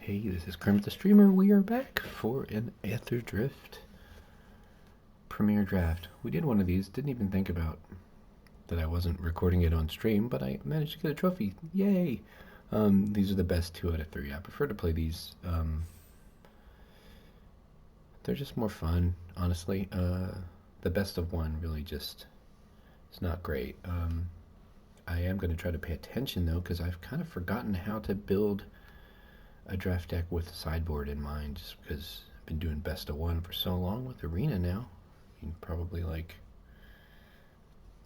Hey, this is Kermit the Streamer. We are back for an Aetherdrift premiere draft. We did one of these, didn't even think about that I wasn't recording it on stream, but I managed to get a trophy. Yay! These are the best 2 out of 3. I prefer to play these. They're just more fun, honestly. The best of 1 really just is not great. I am going to try to pay attention though, because I've kind of forgotten how to build a draft deck with sideboard in mind, just because I've been doing best of 1 for so long with Arena now. I mean, probably like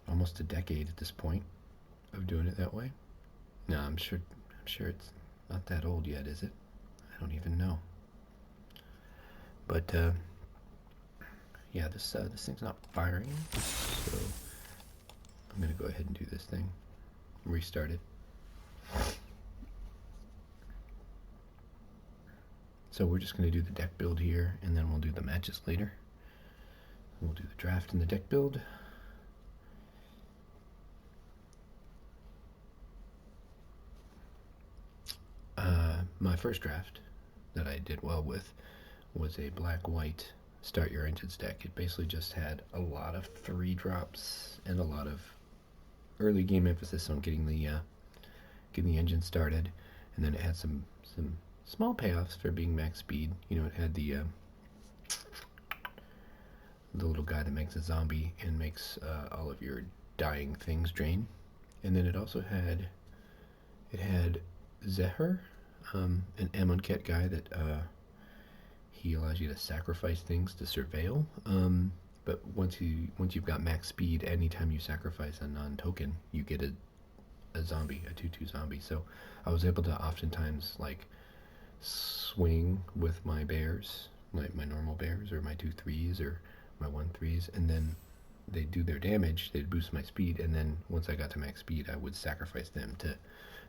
almost a decade at this point of doing it that way. No, I'm sure it's not that old yet, is it? I don't even know. But yeah, this thing's not firing, so I'm gonna go ahead and do this thing. Restart it. So we're just going to do the deck build here, and then we'll do the matches later. We'll do the draft and the deck build. My first draft that I did well with was a black-white start your engines deck. It basically just had a lot of 3 drops and a lot of early game emphasis on getting the engine started, and then it had some small payoffs for being max speed. You know, it had the little guy that makes a zombie and makes all of your dying things drain. And then it also had Zehar, an Amonkhet guy that he allows you to sacrifice things to surveil. But once you've got max speed, anytime you sacrifice a non-token, you get a zombie, a 2/2 zombie. So I was able to oftentimes like swing with my bears, my normal bears, or my 2/3s, or my 1/3s, and then they'd do their damage, they'd boost my speed, and then once I got to max speed, I would sacrifice them to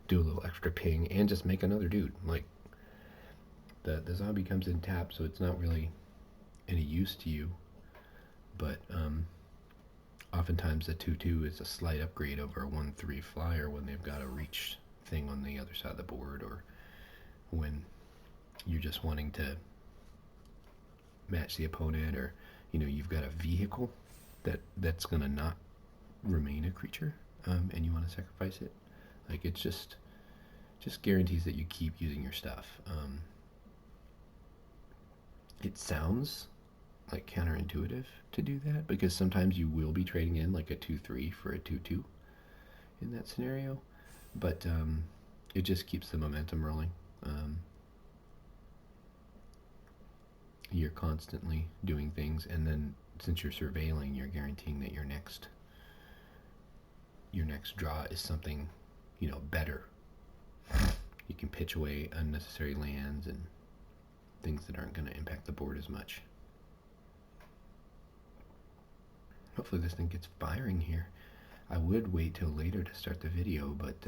do a little extra ping and just make another dude. Like, the zombie comes in tap, so it's not really any use to you, but oftentimes the 2/2 is a slight upgrade over a 1/3 flyer when they've got a reach thing on the other side of the board, or when you're just wanting to match the opponent, or you've got a vehicle that's gonna not remain a creature, and you want to sacrifice it. Like, it's just guarantees that you keep using your stuff. It sounds like counterintuitive to do that, because sometimes you will be trading in like a 2/3 for a 2/2 in that scenario, but it just keeps the momentum rolling. You're constantly doing things, and then since you're surveilling, you're guaranteeing that your next draw is something better. You can pitch away unnecessary lands and things that aren't going to impact the board as much. Hopefully this thing gets firing here. I would wait till later to start the video, but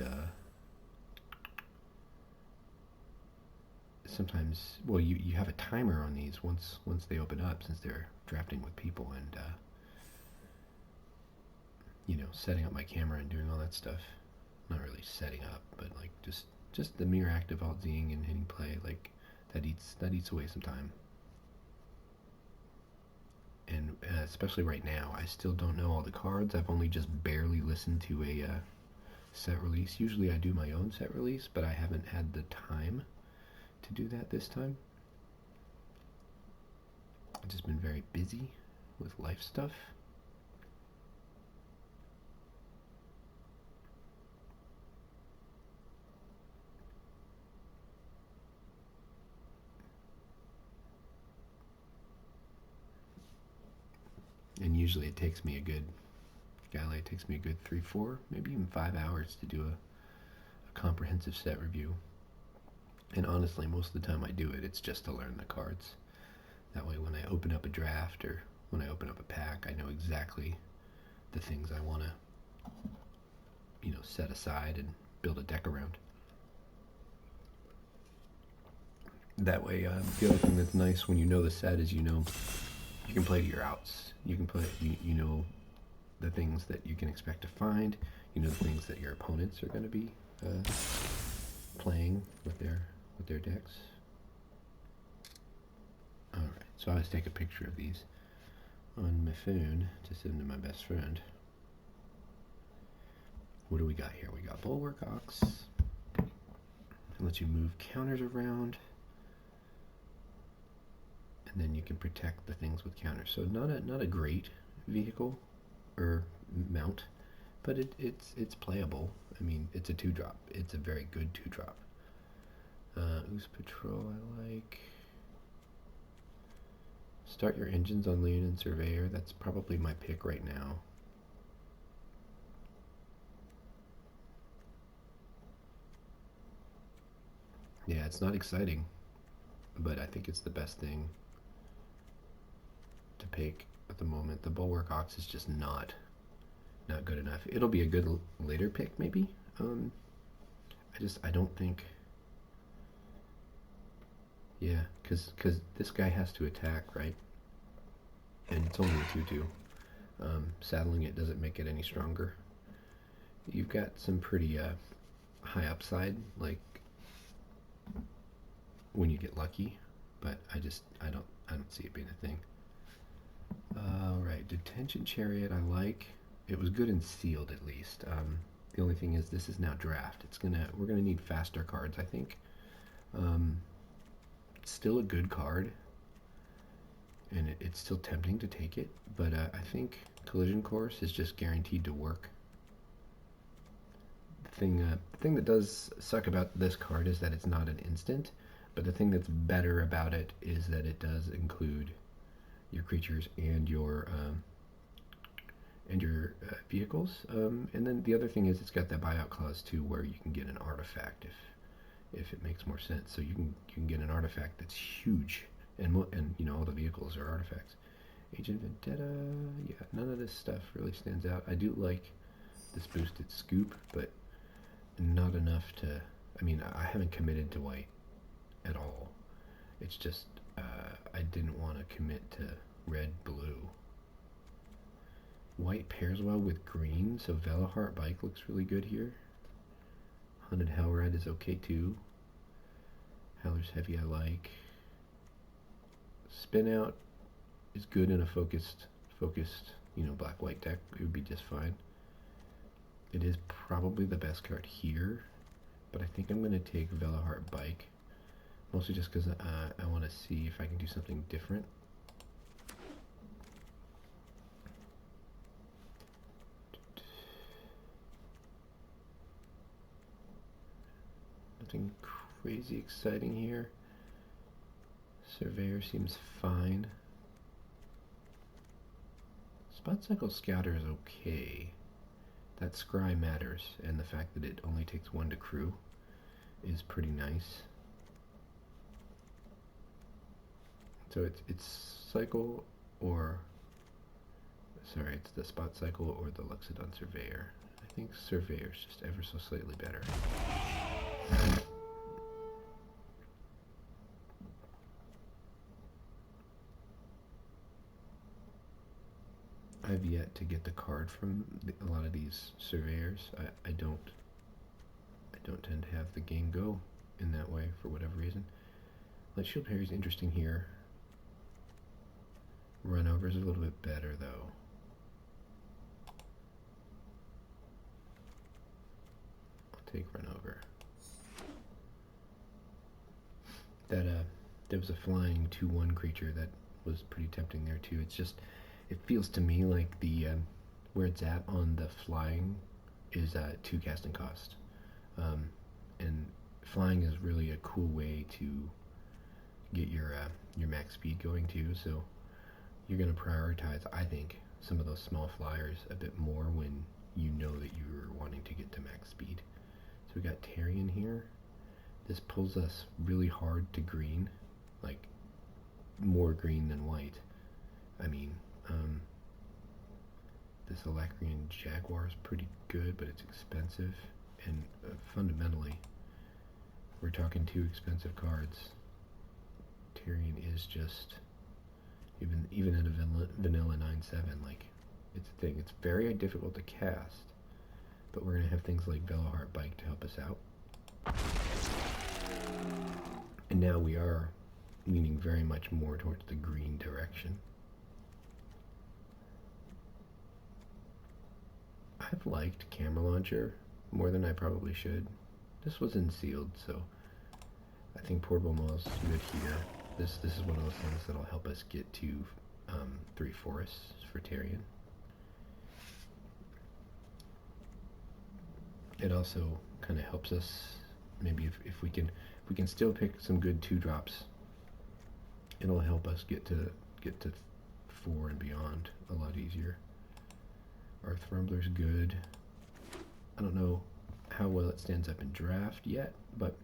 sometimes, well, you have a timer on these once they open up, since they're drafting with people, and setting up my camera and doing all that stuff. Not really setting up, but like just the mere act of alt-Zing and hitting play, like that eats away some time. And especially right now, I still don't know all the cards. I've only just barely listened to a set release. Usually I do my own set release, but I haven't had the time to do that this time. I've just been very busy with life stuff. And usually it takes me a good 3-4, maybe even 5 hours to do a comprehensive set review. And honestly, most of the time I do it, it's just to learn the cards. That way when I open up a draft, or when I open up a pack, I know exactly the things I want to set aside and build a deck around. That way, the other thing that's nice when you know the set is you can play to your outs. You can play, you know the things that you can expect to find. You know the things that your opponents are going to be playing with their decks. So I always take a picture of these on my phone to send to my best friend. What do we got here? We got Bulwark Ox. It lets you move counters around. And then you can protect the things with counters. So not a great vehicle or mount, but it's playable. I mean, it's a 2-drop. It's a very good 2-drop. Ooze Patrol I like. Start your engines on Leon and Surveyor. That's probably my pick right now. Yeah, it's not exciting, but I think it's the best thing to pick at the moment. The Bulwark Ox is just not good enough. It'll be a good later pick maybe. I don't think. Yeah, because this guy has to attack, right? And it's only a 2-2. Saddling it doesn't make it any stronger. You've got some pretty high upside, like when you get lucky, but I don't see it being a thing. Alright, Detention Chariot I like. It was good and sealed at least. The only thing is this is now draft. We're gonna need faster cards, I think. It's still a good card, and it's still tempting to take it, but I think Collision Course is just guaranteed to work. The thing that does suck about this card is that it's not an instant, but the thing that's better about it is that it does include your creatures and your vehicles. And then the other thing is it's got that buyout clause too, where you can get an artifact if it makes more sense. So you can get an artifact that's huge, and you know all the vehicles are artifacts. Agent Vendetta, yeah, none of this stuff really stands out. I do like this boosted scoop, but not enough to. I mean, I haven't committed to white at all. It's just I didn't want to commit to red blue. White pairs well with green, so Velahart Bike looks really good here. Hunted Hellred is okay too. Howler's Heavy I like. Spin Out is good in a focused, you know, black-white deck. It would be just fine. It is probably the best card here, but I think I'm going to take Velahart Bike, mostly just because I want to see if I can do something different. Nothing crazy exciting here. Surveyor seems fine. Spot Cycle Scouter is okay. That scry matters, and the fact that it only takes 1 to crew is pretty nice. So it's cycle or sorry, it's the Spot Cycle or the Luxodon Surveyor. I think Surveyor's just ever so slightly better. I've yet to get the card from a lot of these surveyors. I don't tend to have the game go in that way for whatever reason. Light Shield Parry is interesting here. Runover is a little bit better though. I'll take Runover. There was a flying 2/1 creature that was pretty tempting there too. It's just, it feels to me like the where it's at on the flying is 2 casting cost, and flying is really a cool way to get your max speed going too. So you're going to prioritize, I think, some of those small flyers a bit more when you know that you're wanting to get to max speed. So we got Tarion here. This pulls us really hard to green, like more green than white. I mean, this Alacrian Jaguar is pretty good, but it's expensive, and fundamentally, we're talking 2 expensive cards. Tarion is just, even at a vanilla 9/7, like, it's a thing. It's very difficult to cast, but we're going to have things like Velahart Bike to help us out. And now we are leaning very much more towards the green direction. I've liked Camera Launcher more than I probably should. This was in sealed, so I think Portable Mall is good here. This is one of those things that'll help us get to 3 forests for Tarion. It also kind of helps us, maybe if we can still pick some good 2-drops, it'll help us get to 4 and beyond a lot easier. Earth Rumbler's good. I don't know how well it stands up in draft yet, but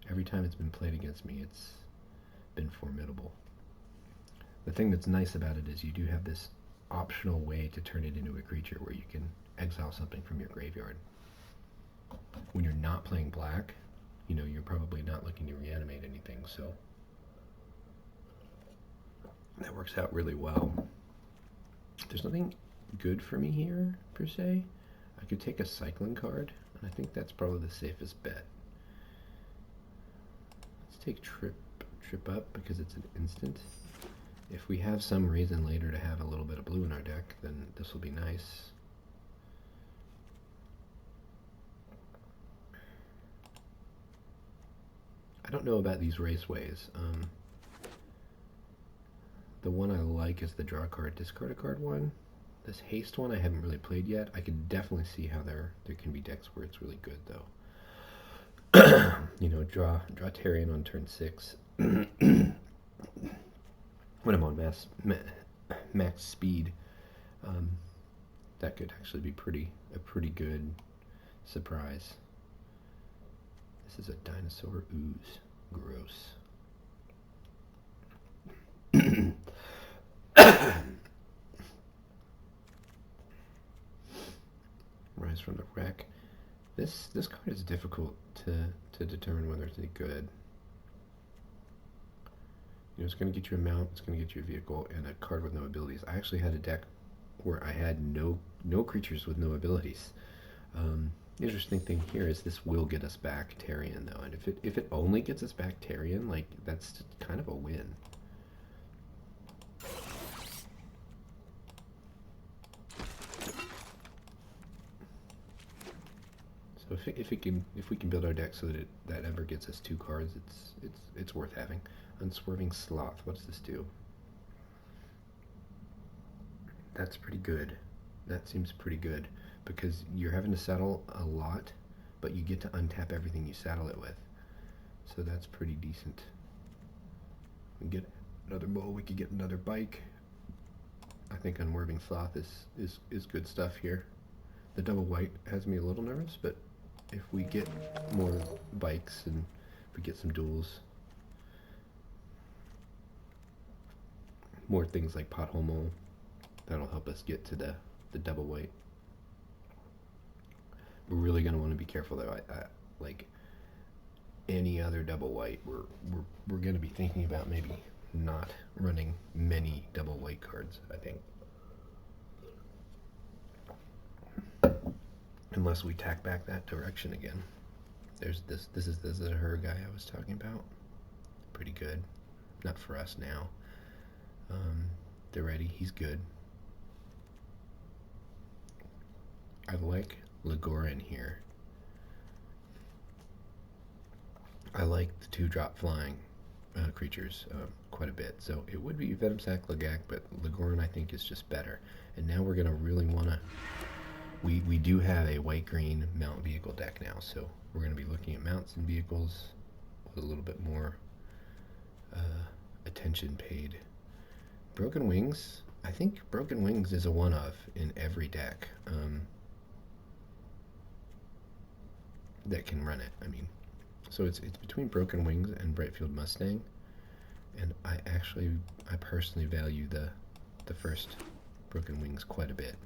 every time it's been played against me, it's been formidable. The thing that's nice about it is you do have this optional way to turn it into a creature where you can exile something from your graveyard. When you're not playing black, you know, you're probably not looking to reanimate anything, so that works out really well. There's nothing good for me here, per se. I could take a Cycling card, and I think that's probably the safest bet. Let's take Trip Up because it's an instant. If we have some reason later to have a little bit of blue in our deck, then this will be nice. I don't know about these raceways. The one I like is the draw card, discard a card one. This haste one I haven't really played yet. I can definitely see how there can be decks where it's really good though. You know, draw Tarion on turn 6. When I'm on max speed, that could actually be a pretty good surprise. This is a dinosaur ooze. Gross. Rise from the Wreck. This card is difficult to determine whether it's any good. You know, it's going to get you a mount, it's going to get you a vehicle, and a card with no abilities. I actually had a deck where I had no creatures with no abilities. The interesting thing here is this will get us back Tarion though, and if it only gets us back Tarion, like, that's kind of a win. So if we can build our deck so that that ever gets us 2 cards, it's worth having. Unswerving Sloth. What does this do? That's pretty good. That seems pretty good because you're having to settle a lot, but you get to untap everything you saddle it with. So that's pretty decent. We get another bull. We could get another bike. I think Unwerving Sloth is good stuff here. The double white has me a little nervous, but if we get more bikes and if we get some duels, more things like Pothole Mole, that'll help us get to the double white. We're really going to want to be careful though. I like any other double white, we're going to be thinking about maybe not running many double white cards, I think. Unless we tack back that direction again. There's this is the her guy I was talking about. Pretty good. Not for us now. They're ready. He's good. I like Legorin here. I like the 2-drop flying creatures quite a bit. So it would be Venom Sac, Legak, but Legorin I think is just better. And now we're gonna really wanna. We do have a white-green mount vehicle deck now, so we're going to be looking at mounts and vehicles with a little bit more attention paid. Broken Wings, I think Broken Wings is a one-of in every deck that can run it. I mean, so it's between Broken Wings and Brightfield Mustang, and I personally value the first Broken Wings quite a bit.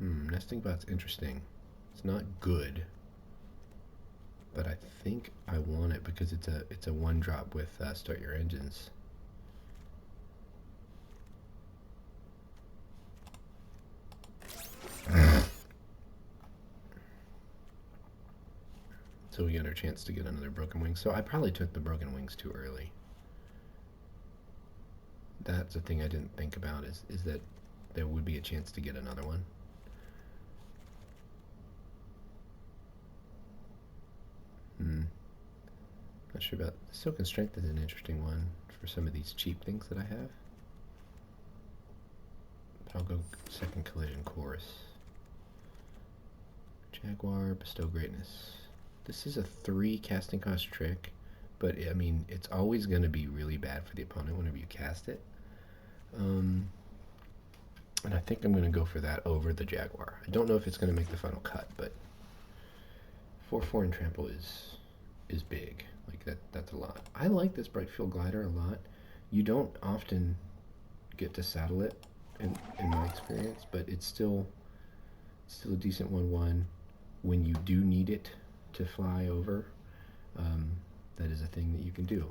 Nesting Bot's interesting. It's not good, but I think I want it because it's a 1-drop with Start Your Engines. So we get our chance to get another Broken Wings. So I probably took the Broken Wings too early. That's a thing I didn't think about, is that there would be a chance to get another one. Not sure about Silk and Strength is an interesting one for some of these cheap things that I have. But I'll go second Collision Course. Jaguar, Bestow Greatness. This is a 3 casting cost trick, but I mean, it's always going to be really bad for the opponent whenever you cast it. And I think I'm going to go for that over the Jaguar. I don't know if it's going to make the final cut, but 4/4 and Trample is big. Like that's a lot. I like this Brightfield Glider a lot. You don't often get to saddle it in my experience, but it's still a decent 1/1 when you do need it to fly over. That is a thing that you can do.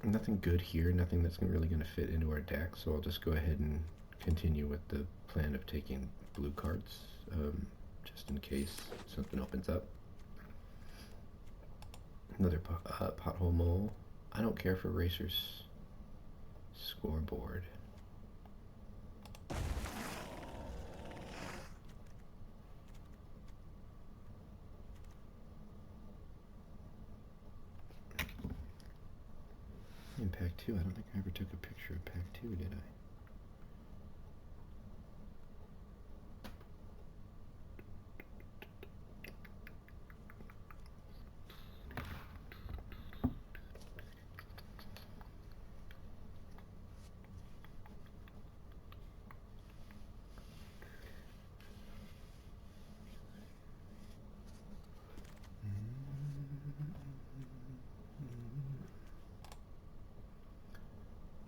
Nothing good here, nothing that's really going to fit into our deck, so I'll just go ahead and continue with the plan of taking blue cards, just in case something opens up. Another Pothole Mole. I don't care for Racer's Scoreboard. In Pack 2, I don't think I ever took a picture of Pack 2, did I?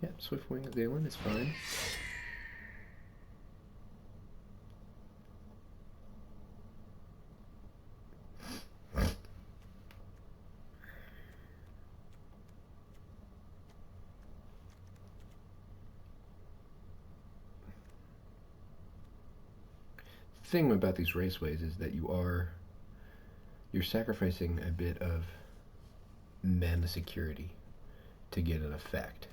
Yep, Swiftwing Azalin is fine. The thing about these raceways is that you're sacrificing a bit of mana security to get an effect.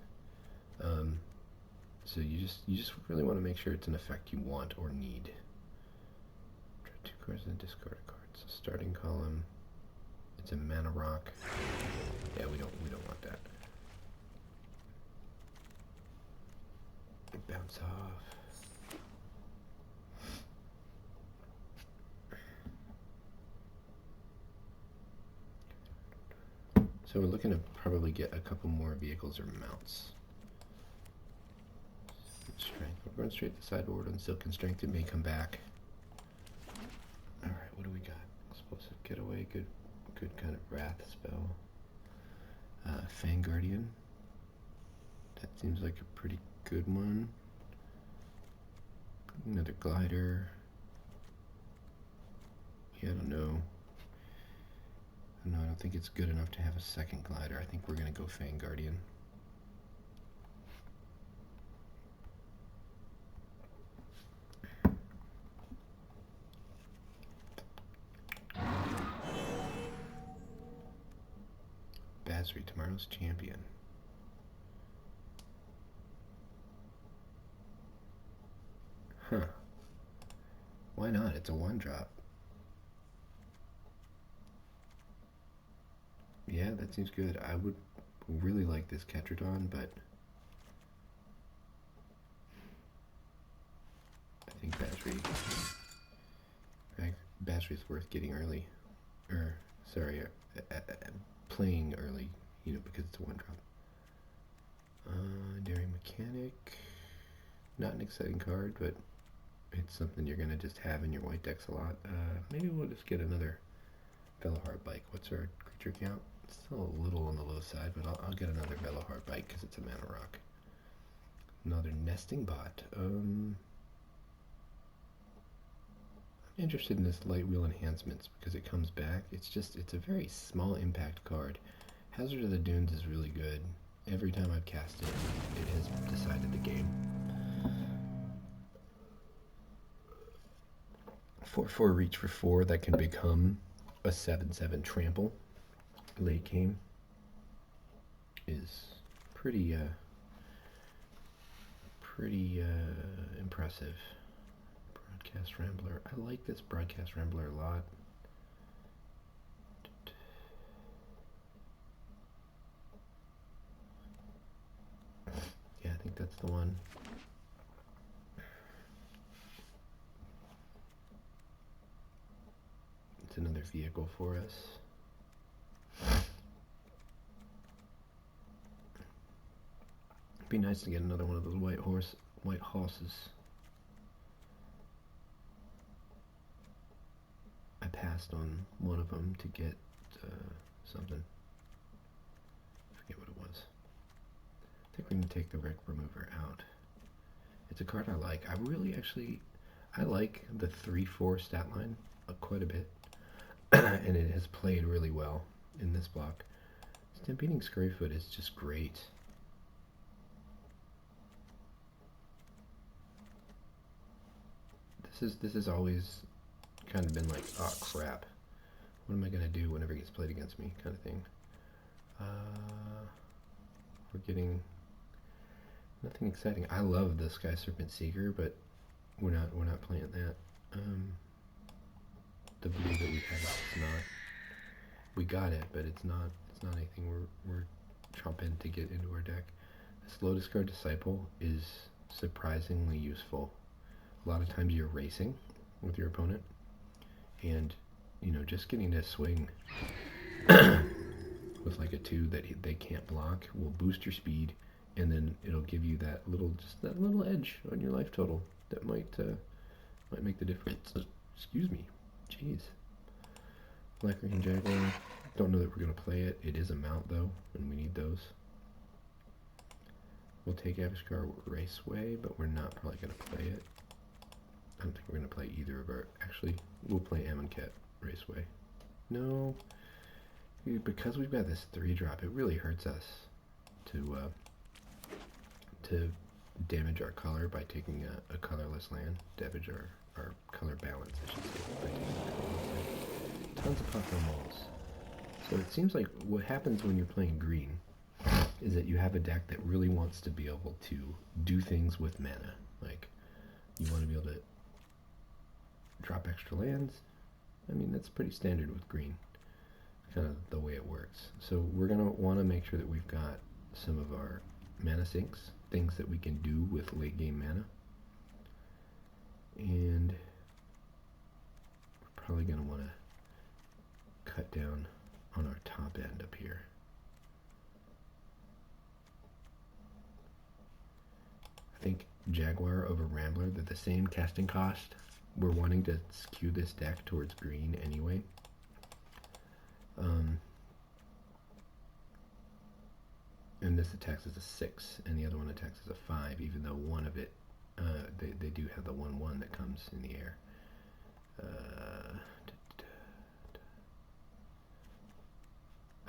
So you just really want to make sure it's an effect you want or need. Draw 2 cards and discard a card. So starting column. It's a mana rock. Yeah, we don't want that. Bounce off. So we're looking to probably get a couple more vehicles or mounts. Strength. We're going straight to sideboard on Silk and Strength. It may come back. Alright, what do we got? Explosive Getaway, good kind of Wrath spell. Fang Guardian. That seems like a pretty good one. Another Glider. Yeah, I don't know. I don't think it's good enough to have a second Glider. I think we're going to go Fang Guardian. Basri, tomorrow's champion. Huh. Why not? It's a 1-drop. Yeah, that seems good. I would really like this Ketradon, but I think Basri's worth getting early. Or, sorry, playing early, you know, because it's a 1-drop. Daring Mechanic. Not an exciting card, but it's something you're going to just have in your white decks a lot. Maybe we'll just get another Velohar Bike. What's our creature count? It's still a little on the low side, but I'll get another Velohar Bike because it's a mana rock. Another Nesting Bot. I'm interested in this Light Wheel Enhancements because it comes back. It's a very small impact card. Hazard of the Dunes is really good. Every time I've cast it, it has decided the game. 4/4 reach for 4 that can become a 7/7 trample late game is pretty impressive. Broadcast Rambler. I like this Broadcast Rambler a lot. Yeah, I think that's the one. It's another vehicle for us. It'd be nice to get another one of those white horses. I passed on one of them to get something. I forget what it was. I think we're going to take the Wreck Remover out. It's a card I like. I like the 3/4 stat line quite a bit. And it has played really well in this block. Stampeding Scurryfoot is just great. This has always kind of been like, oh crap, what am I gonna do whenever it gets played against me, kind of thing. We're getting nothing exciting. I love the Sky Serpent Seeker, but we're not playing that. The blue that we have is not. We got it, but it's not anything we're chomping to get into our deck. This low discard Disciple is surprisingly useful. A lot of times you're racing with your opponent, and you know, just getting to swing with like a 2 that they can't block will boost your speed, and then it'll give you that little edge on your life total that might make the difference. Excuse me, jeez. Black Green Jaguar. Don't know that we're gonna play it. It is a mount though, and we need those. We'll take Avishkar Raceway, but we're not probably gonna play it. I don't think we're going to play either of our... Actually, we'll play Amonkhet Raceway. No. Because we've got this 3-drop, it really hurts us to damage our color by taking a colorless land. Damage our color balance, I should say, by taking a colorless land. Tons of pop moles. So it seems like what happens when you're playing green is that you have a deck that really wants to be able to do things with mana. Like, you want to be able to drop extra lands. I mean, that's pretty standard with green, kind of the way it works. So we're going to want to make sure that we've got some of our mana sinks, things that we can do with late game mana. And we're probably going to want to cut down on our top end up here. I think Jaguar over Rambler, they're the same casting cost. We're wanting to skew this deck towards green anyway. And this attacks as a 6, and the other one attacks as a 5, even though one of it, they do have the 1/1 that comes in the air.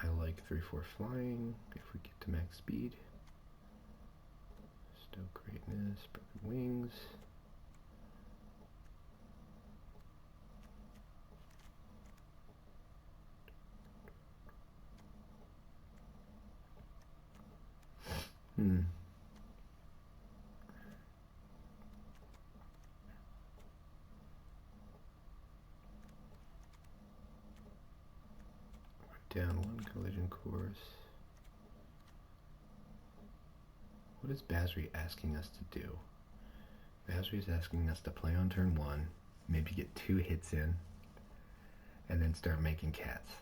I like 3/4 flying if we get to max speed. Stoke Greatness, Broken Wings. Down 1 collision course. What is Basri asking us to do? Basri is asking us to play on turn 1, maybe get 2 hits in, and then start making cats.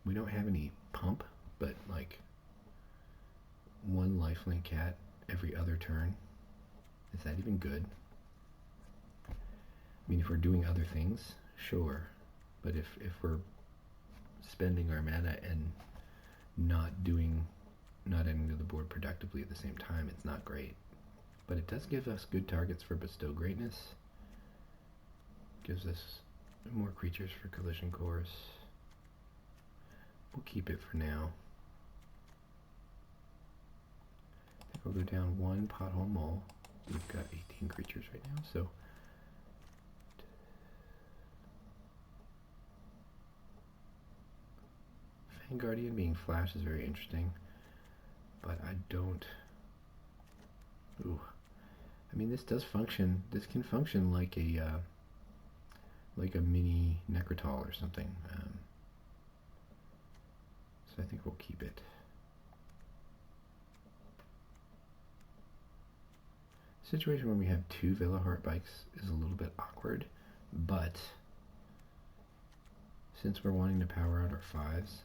We don't have any pump, but like 1 lifelink cat every other turn. Is that even good? I mean, if we're doing other things, sure. But if we're spending our mana and not adding to the board productively at the same time, it's not great. But it does give us good targets for Bestow Greatness. Gives us more creatures for Collision Course. We'll keep it for now. I think We'll go down one pothole mole. We've got 18 creatures right now, so Fang Guardian being flash is very interesting, but I don't. Ooh, I mean, this does function. This can function like a mini Necrotol or something. So I think we'll keep it. Situation where we have two Villa Heart bikes is a little bit awkward, but since we're wanting to power out our 5s,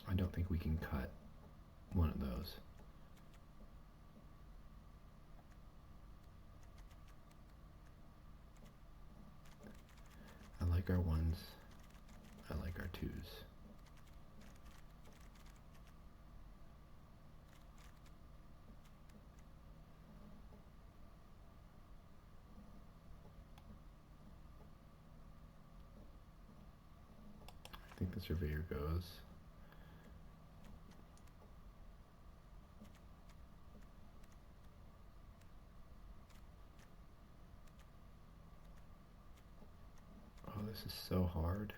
I don't think we can cut one of those. I like our 1s. I like our 2s. I think the Surveyor goes. Oh, this is so hard.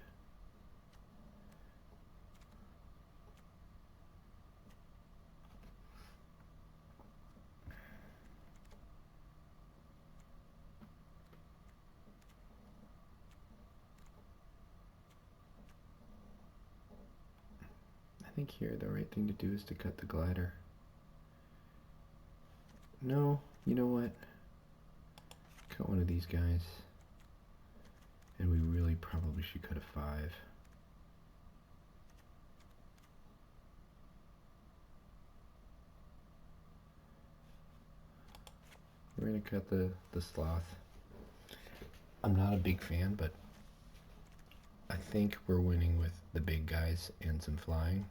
I think here the right thing to do is to cut the glider. No, you know what? Cut one of these guys. And we really probably should cut a 5. We're going to cut the sloth. I'm not a big fan, but I think we're winning with the big guys and some flying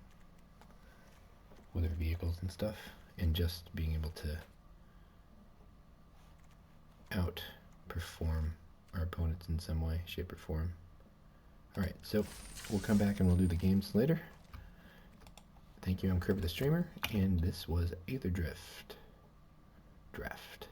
with our vehicles and stuff, and just being able to outperform our opponents in some way, shape, or form. Alright, so we'll come back and we'll do the games later. Thank you, I'm Kirby the Streamer, and this was Aetherdrift Draft.